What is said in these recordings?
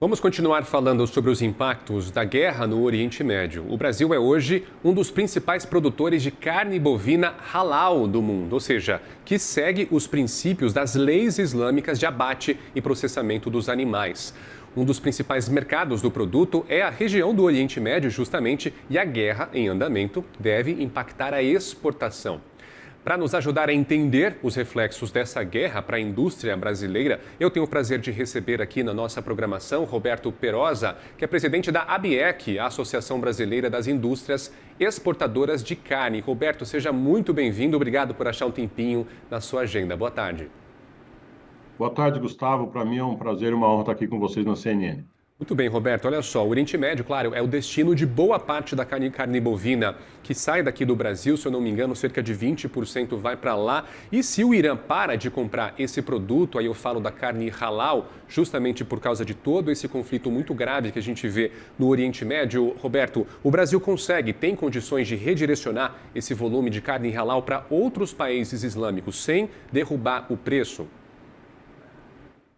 Vamos continuar falando sobre os impactos da guerra no Oriente Médio. O Brasil é hoje um dos principais produtores de carne bovina halal do mundo, ou seja, que segue os princípios das leis islâmicas de abate e processamento dos animais. Um dos principais mercados do produto é a região do Oriente Médio, justamente, e a guerra em andamento deve impactar a exportação. Para nos ajudar a entender os reflexos dessa guerra para a indústria brasileira, eu tenho o prazer de receber aqui na nossa programação Roberto Perosa, que é presidente da ABIEC, a Associação Brasileira das Indústrias Exportadoras de Carne. Roberto, seja muito bem-vindo. Obrigado por achar um tempinho na sua agenda. Boa tarde. Boa tarde, Gustavo. Para mim é um prazer e uma honra estar aqui com vocês na CNN. Muito bem, Roberto. Olha só, o Oriente Médio, claro, é o destino de boa parte da carne bovina que sai daqui do Brasil. Se eu não me engano, cerca de 20% vai para lá. E se o Irã para de comprar esse produto, aí eu falo da carne halal, justamente por causa de todo esse conflito muito grave que a gente vê no Oriente Médio, Roberto, o Brasil tem condições de redirecionar esse volume de carne halal para outros países islâmicos sem derrubar o preço?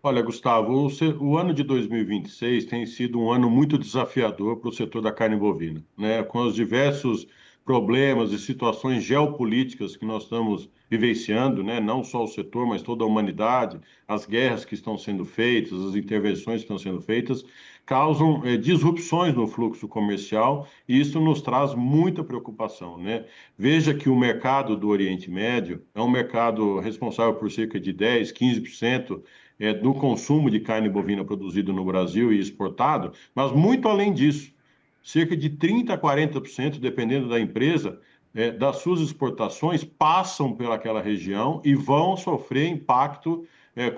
Olha, Gustavo, o ano de 2026 tem sido um ano muito desafiador para o setor da carne bovina, né? Com os diversos problemas e situações geopolíticas que nós estamos vivenciando, né? Não só o setor, mas toda a humanidade, as guerras que estão sendo feitas, as intervenções que estão sendo feitas, causam disrupções no fluxo comercial e isso nos traz muita preocupação, né? Veja que o mercado do Oriente Médio é um mercado responsável por cerca de 10, 15% do consumo de carne bovina produzido no Brasil e exportado, mas muito além disso, cerca de 30% a 40%, dependendo da empresa, das suas exportações passam pelaquela região e vão sofrer impacto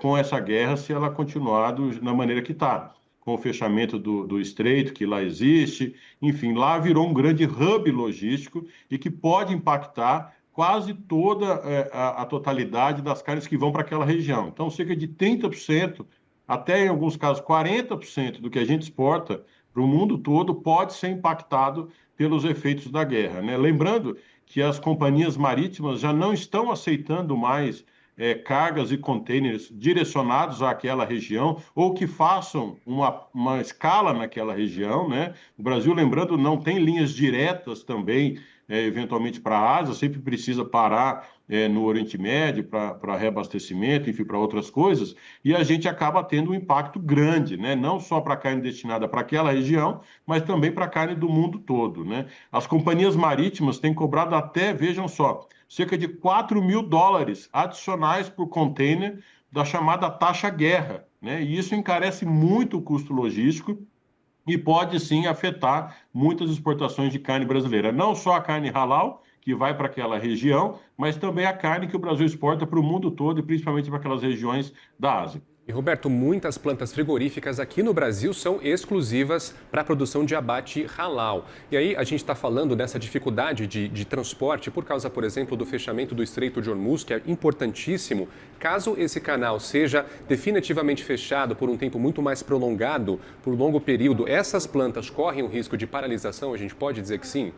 com essa guerra se ela continuar na maneira que está. Com o fechamento do estreito que lá existe, enfim, lá virou um grande hub logístico e que pode impactar quase toda a totalidade das carnes que vão para aquela região. Então, cerca de 30%, até em alguns casos 40% do que a gente exporta para o mundo todo pode ser impactado pelos efeitos da guerra, né? Lembrando que as companhias marítimas já não estão aceitando mais cargas e contêineres direcionados àquela região ou que façam uma escala naquela região, né? O Brasil, lembrando, não tem linhas diretas também eventualmente para a Ásia, sempre precisa parar no Oriente Médio para reabastecimento, enfim, para outras coisas, e a gente acaba tendo um impacto grande, né? Não só para a carne destinada para aquela região, mas também para a carne do mundo todo, né? As companhias marítimas têm cobrado até, vejam só, cerca de US$ 4.000 adicionais por container da chamada taxa guerra, né? E isso encarece muito o custo logístico e pode sim afetar muitas exportações de carne brasileira. Não só a carne halal, que vai para aquela região, mas também a carne que o Brasil exporta para o mundo todo e principalmente para aquelas regiões da Ásia. E, Roberto, muitas plantas frigoríficas aqui no Brasil são exclusivas para a produção de abate halal. E aí a gente está falando dessa dificuldade de transporte por causa, por exemplo, do fechamento do Estreito de Hormuz, que é importantíssimo. Caso esse canal seja definitivamente fechado por um tempo muito mais prolongado, por longo período, essas plantas correm o risco de paralisação? A gente pode dizer que sim?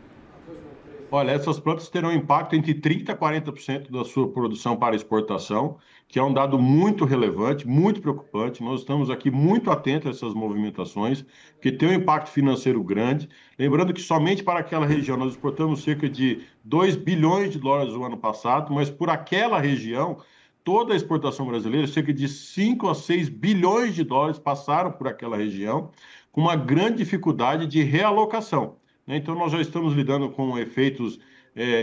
Olha, essas plantas terão impacto entre 30% a 40% da sua produção para exportação, que é um dado muito relevante, muito preocupante. Nós estamos aqui muito atentos a essas movimentações, que tem um impacto financeiro grande. Lembrando que somente para aquela região nós exportamos cerca de US$ 2 bilhões no ano passado, mas por aquela região, toda a exportação brasileira, cerca de 5 a 6 bilhões de dólares passaram por aquela região, com uma grande dificuldade de realocação, né? Então, nós já estamos lidando com efeitos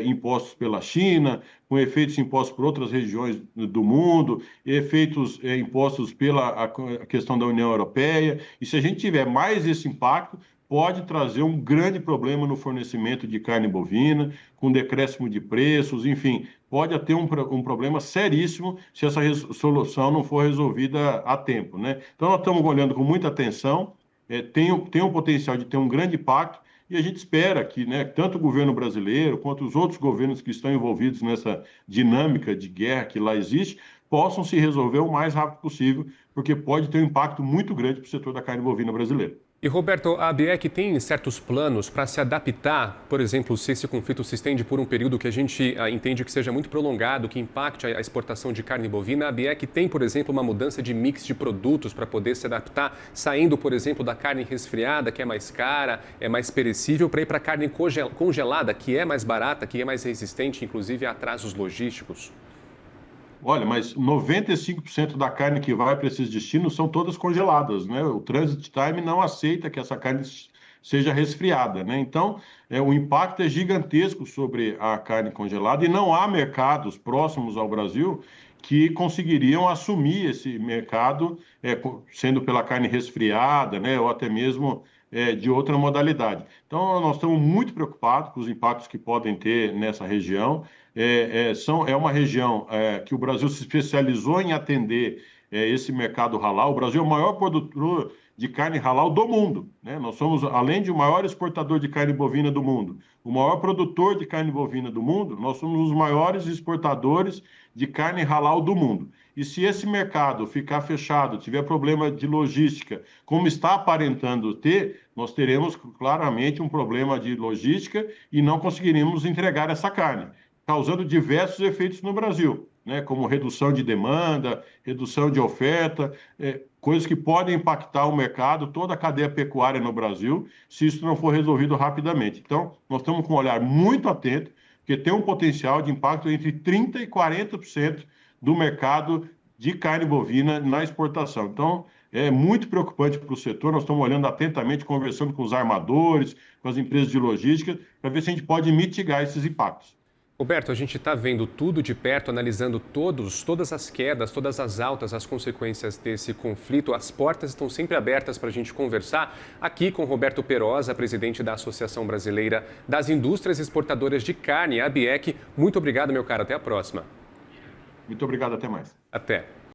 impostos pela China, com efeitos impostos por outras regiões do mundo, efeitos impostos pela a questão da União Europeia. E se a gente tiver mais esse impacto, pode trazer um grande problema no fornecimento de carne bovina, com decréscimo de preços, enfim, pode ter um problema seríssimo se essa solução não for resolvida a tempo, né? Então, nós estamos olhando com muita atenção, tem o potencial de ter um grande impacto, e a gente espera que, né, tanto o governo brasileiro quanto os outros governos que estão envolvidos nessa dinâmica de guerra que lá existe possam se resolver o mais rápido possível porque pode ter um impacto muito grande para o setor da carne bovina brasileira. E, Roberto, a ABEC tem certos planos para se adaptar, por exemplo, se esse conflito se estende por um período que a gente entende que seja muito prolongado, que impacte a exportação de carne bovina. A ABEC tem, por exemplo, uma mudança de mix de produtos para poder se adaptar, saindo, por exemplo, da carne resfriada, que é mais cara, é mais perecível, para ir para a carne congelada, que é mais barata, que é mais resistente, inclusive, a atrasos logísticos. Olha, mas 95% da carne que vai para esses destinos são todas congeladas, né? O Transit Time não aceita que essa carne seja resfriada, né? Então, o impacto é gigantesco sobre a carne congelada e não há mercados próximos ao Brasil que conseguiriam assumir esse mercado, sendo pela carne resfriada, né? Ou até mesmo de outra modalidade. Então, nós estamos muito preocupados com os impactos que podem ter nessa região. É uma região que o Brasil se especializou em atender esse mercado halal. O Brasil é o maior produtor de carne halal do mundo, né? Nós somos, além de o maior exportador de carne bovina do mundo, o maior produtor de carne bovina do mundo, nós somos os maiores exportadores de carne halal do mundo. E se esse mercado ficar fechado, tiver problema de logística, como está aparentando ter, nós teremos claramente um problema de logística e não conseguiremos entregar essa carne, causando diversos efeitos no Brasil, né? Como redução de demanda, redução de oferta, coisas que podem impactar o mercado, toda a cadeia pecuária no Brasil, se isso não for resolvido rapidamente. Então, nós estamos com um olhar muito atento, porque tem um potencial de impacto entre 30% e 40% do mercado de carne bovina na exportação. Então, é muito preocupante para o setor. Nós estamos olhando atentamente, conversando com os armadores, com as empresas de logística, para ver se a gente pode mitigar esses impactos. Roberto, a gente está vendo tudo de perto, analisando todas as quedas, todas as altas, as consequências desse conflito. As portas estão sempre abertas para a gente conversar aqui com Roberto Perosa, presidente da Associação Brasileira das Indústrias Exportadoras de Carne, a ABEC. Muito obrigado, meu caro. Até a próxima. Muito obrigado. Até mais. Até.